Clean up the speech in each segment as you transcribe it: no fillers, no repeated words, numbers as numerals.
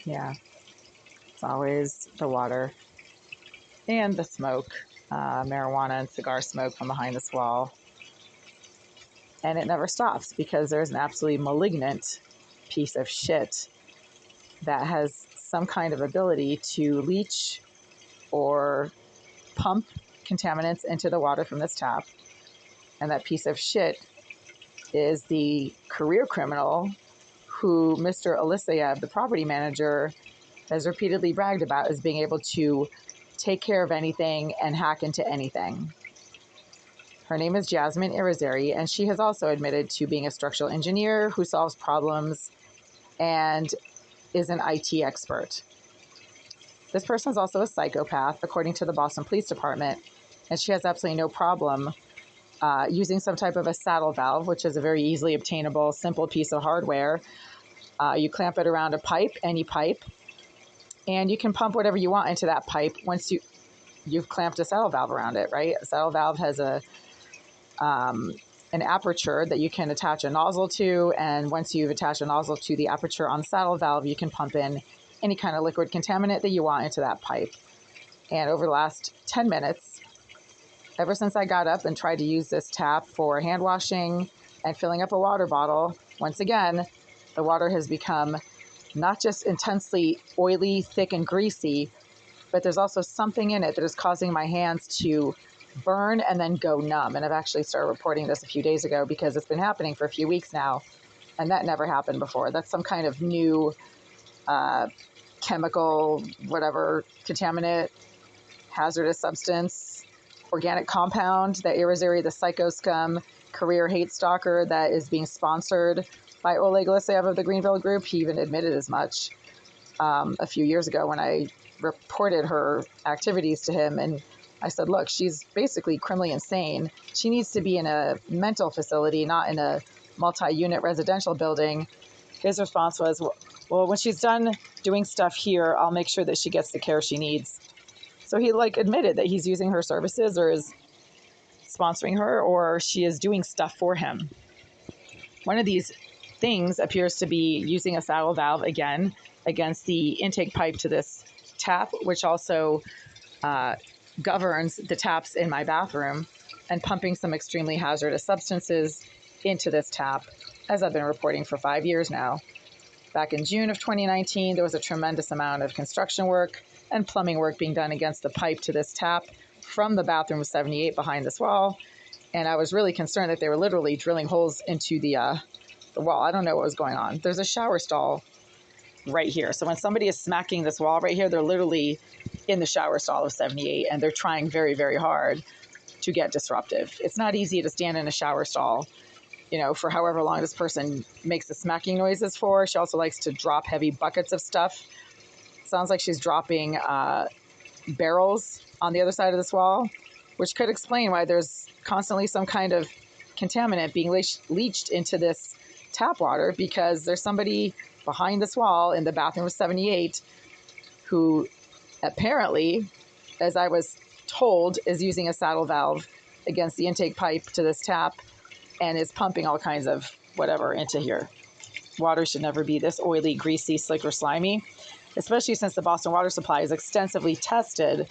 Yeah, it's always the water and the smoke, marijuana and cigar smoke from behind this wall. And it never stops because there's an absolutely malignant piece of shit that has some kind of ability to leach or pump contaminants into the water from this tap. And that piece of shit is the career criminal who Mr. Elisayev, the property manager, has repeatedly bragged about as being able to take care of anything and hack into anything. Her name is Jasmine Irizarry, and she has also admitted to being a structural engineer who solves problems and is an IT expert. This person is also a psychopath, according to the Boston Police Department, and she has absolutely no problem using some type of a saddle valve, which is a very easily obtainable, simple piece of hardware. You clamp it around a pipe, any pipe, and you can pump whatever you want into that pipe once you've clamped a saddle valve around it, right? A saddle valve has an aperture that you can attach a nozzle to, and once you've attached a nozzle to the aperture on the saddle valve, you can pump in any kind of liquid contaminant that you want into that pipe. And over the last 10 minutes, ever since I got up and tried to use this tap for hand washing and filling up a water bottle, once again, the water has become not just intensely oily, thick, and greasy, but there's also something in it that is causing my hands to burn and then go numb. And I've actually started reporting this a few days ago because it's been happening for a few weeks now, and that never happened before. That's some kind of new chemical, whatever, contaminant, hazardous substance, organic compound that Irizarry, the psycho scum, career hate stalker that is being sponsored by Oleg Elisayev of the Greenville Group. He even admitted as much a few years ago when I reported her activities to him. And I said, look, she's basically criminally insane. She needs to be in a mental facility, not in a multi-unit residential building. His response was, well, when she's done doing stuff here, I'll make sure that she gets the care she needs. So he admitted that he's using her services or is sponsoring her, or she is doing stuff for him. One of these things appears to be using a saddle valve again against the intake pipe to this tap, which also governs the taps in my bathroom, and pumping some extremely hazardous substances into this tap, as I've been reporting for 5 years now. Back in June of 2019, there was a tremendous amount of construction work and plumbing work being done against the pipe to this tap from the bathroom of 78 behind this wall. And I was really concerned that they were literally drilling holes into the wall. I don't know what was going on. There's a shower stall right here. So when somebody is smacking this wall right here, they're literally in the shower stall of 78, and they're trying very, very hard to get disruptive. It's not easy to stand in a shower stall, for however long this person makes the smacking noises for. She also likes to drop heavy buckets of stuff. Sounds like she's dropping barrels on the other side of this wall, which could explain why there's constantly some kind of contaminant being leached into this tap water, because there's somebody behind this wall in the bathroom of 78 who apparently, as I was told, is using a saddle valve against the intake pipe to this tap and is pumping all kinds of whatever into here. Water should never be this oily, greasy, slick, or slimy, especially since the Boston water supply is extensively tested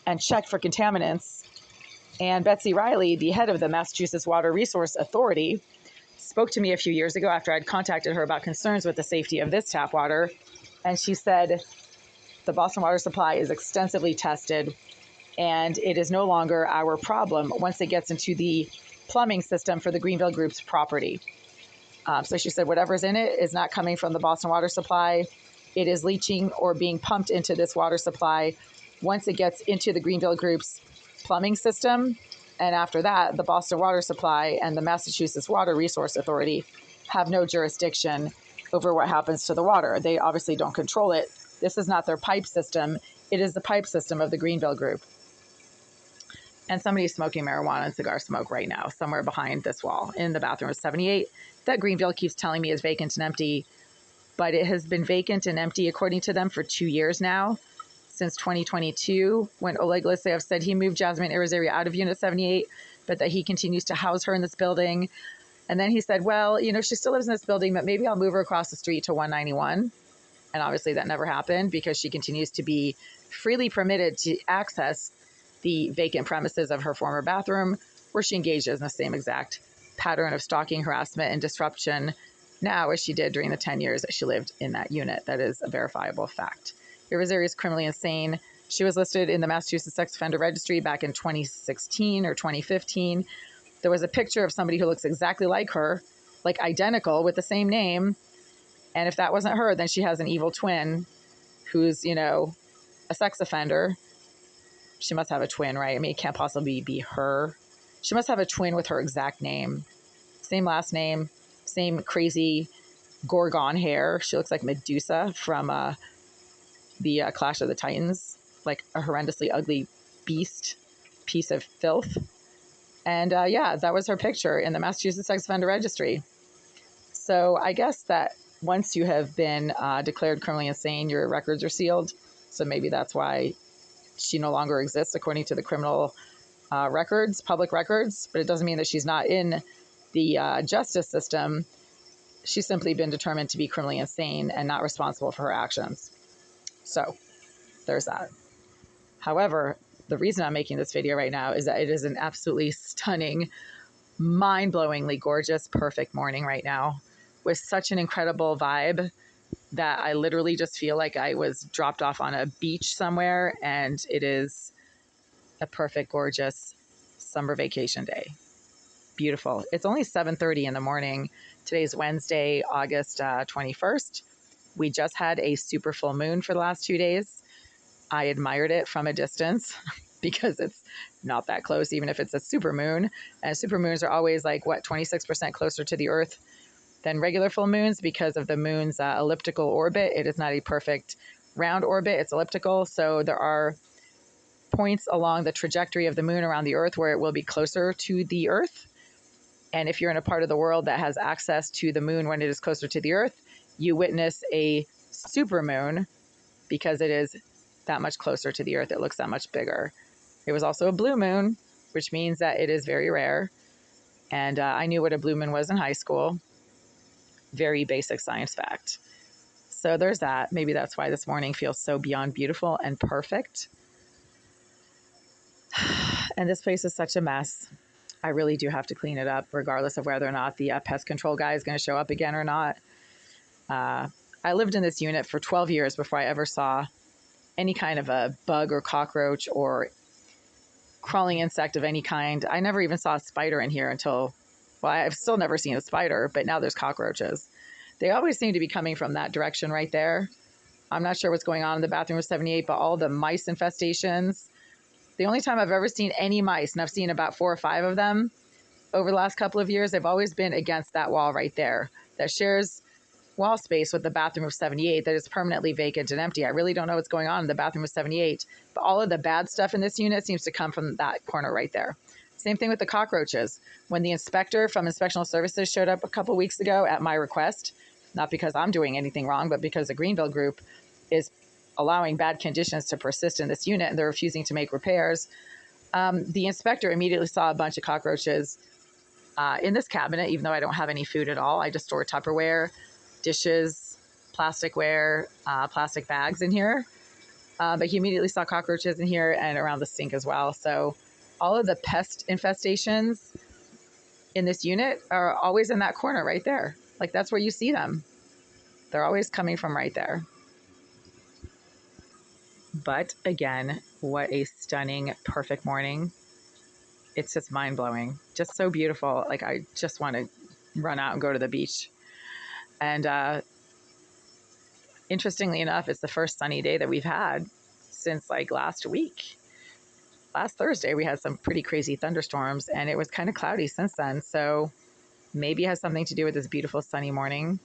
and checked for contaminants. And Betsy Riley, the head of the Massachusetts Water Resource Authority, spoke to me a few years ago after I'd contacted her about concerns with the safety of this tap water. And she said, the Boston water supply is extensively tested, and it is no longer our problem once it gets into the plumbing system for the Greenville Group's property. So she said, whatever's in it is not coming from the Boston water supply. It is leaching or being pumped into this water supply once it gets into the Greenville Group's plumbing system. And after that, the Boston water supply and the Massachusetts Water Resource Authority have no jurisdiction over what happens to the water. They obviously don't control it. This is not their pipe system. It is the pipe system of the Greenville Group. And somebody's smoking marijuana and cigar smoke right now, somewhere behind this wall in the bathroom of 78. That Greenville keeps telling me is vacant and empty, but it has been vacant and empty, according to them, for 2 years now, since 2022, when Oleg Elisayev said he moved Jasmine Irizarry out of Unit 78, but that he continues to house her in this building. And then he said, well, she still lives in this building, but maybe I'll move her across the street to 191. And obviously that never happened because she continues to be freely permitted to access the vacant premises of her former bathroom, where she engages in the same exact pattern of stalking, harassment, and disruption now as she did during the 10 years that she lived in that unit. That is a verifiable fact. Irizarry is criminally insane. She was listed in the Massachusetts Sex Offender Registry back in 2016 or 2015. There was a picture of somebody who looks exactly like her, like identical, with the same name. And if that wasn't her, then she has an evil twin who's, a sex offender. She must have a twin, right? I mean, it can't possibly be her. She must have a twin with her exact name. Same last name, same crazy Gorgon hair. She looks like Medusa from the Clash of the Titans, like a horrendously ugly beast, piece of filth. And yeah, that was her picture in the Massachusetts Sex Offender Registry. So I guess that once you have been declared criminally insane, your records are sealed. So maybe that's why she no longer exists according to the criminal records, public records. But it doesn't mean that she's not in the justice system. She's simply been determined to be criminally insane and not responsible for her actions. So there's that. However, the reason I'm making this video right now is that it is an absolutely stunning, mind-blowingly gorgeous, perfect morning right now with such an incredible vibe that I literally just feel like I was dropped off on a beach somewhere, and it is a perfect, gorgeous summer vacation day. Beautiful. It's only 7:30 in the morning. Today's Wednesday, August 21st. We just had a super full moon for the last 2 days. I admired it from a distance because it's not that close, even if it's a super moon. And super moons are always 26% closer to the Earth than regular full moons because of the moon's elliptical orbit. It is not a perfect round orbit, it's elliptical. So there are points along the trajectory of the moon around the Earth where it will be closer to the Earth. And if you're in a part of the world that has access to the moon when it is closer to the Earth, you witness a supermoon because it is that much closer to the Earth. It looks that much bigger. It was also a blue moon, which means that it is very rare. And I knew what a blue moon was in high school. Very basic science fact. So there's that. Maybe that's why this morning feels so beyond beautiful and perfect. And this place is such a mess. I really do have to clean it up, regardless of whether or not the pest control guy is going to show up again or not. I lived in this unit for 12 years before I ever saw any kind of a bug or cockroach or crawling insect of any kind. I never even saw a spider in here until, well, I've still never seen a spider, but now there's cockroaches. They always seem to be coming from that direction right there. I'm not sure what's going on in the bathroom of 78, but all the mice infestations, the only time I've ever seen any mice, and I've seen about 4 or 5 of them over the last couple of years, they've always been against that wall right there that shares wall space with the bathroom of 78 that is permanently vacant and empty. I really don't know what's going on in the bathroom of 78, but all of the bad stuff in this unit seems to come from that corner right there. Same thing with the cockroaches. When the inspector from Inspectional Services showed up a couple weeks ago at my request, not because I'm doing anything wrong, but because the Greenville group is allowing bad conditions to persist in this unit and they're refusing to make repairs, the inspector immediately saw a bunch of cockroaches in this cabinet, even though I don't have any food at all. I just store Tupperware, dishes, plasticware, plastic bags in here. But he immediately saw cockroaches in here and around the sink as well. So all of the pest infestations in this unit are always in that corner right there. Like that's where you see them. They're always coming from right there. But again, what a stunning, perfect morning. It's just mind-blowing. Just so beautiful. Like I just want to run out and go to the beach. And interestingly enough, it's the first sunny day that we've had since last week. Last Thursday, we had some pretty crazy thunderstorms and it was kind of cloudy since then. So maybe it has something to do with this beautiful sunny morning.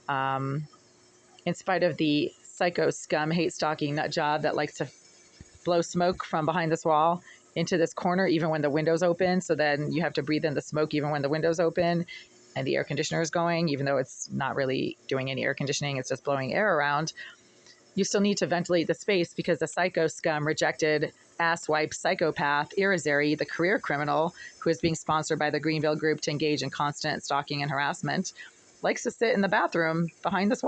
In spite of the psycho scum, hate stalking nut job that likes to blow smoke from behind this wall into this corner, even when the window's open. So then you have to breathe in the smoke even when the window's open and the air conditioner is going, even though it's not really doing any air conditioning, it's just blowing air around. You still need to ventilate the space because the psycho scum rejected asswipe psychopath Irizarry, the career criminal who is being sponsored by the Greenville group to engage in constant stalking and harassment, likes to sit in the bathroom behind this wall.